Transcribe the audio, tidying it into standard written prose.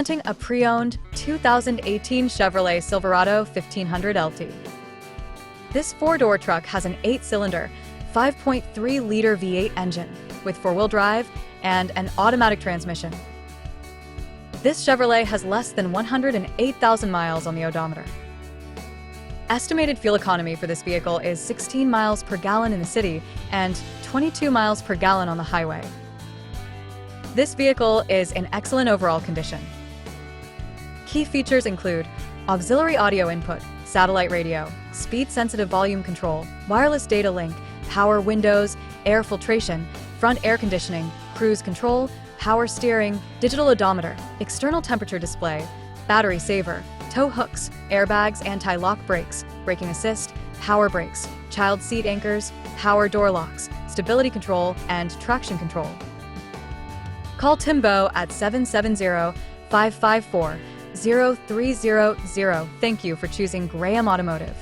Presenting a pre-owned 2018 Chevrolet Silverado 1500 LT. This four-door truck has an 8-cylinder, 5.3-liter V8 engine with four-wheel drive and an automatic transmission. This Chevrolet has less than 108,000 miles on the odometer. Estimated fuel economy for this vehicle is 16 miles per gallon in the city and 22 miles per gallon on the highway. This vehicle is in excellent overall condition. Key features include auxiliary audio input, satellite radio, speed-sensitive volume control, wireless data link, power windows, air filtration, front air conditioning, cruise control, power steering, digital odometer, external temperature display, battery saver, tow hooks, airbags, anti-lock brakes, braking assist, power brakes, child seat anchors, power door locks, stability control, and traction control. Call Timbo at 770-554-0300. Thank you for choosing Graham Automotive.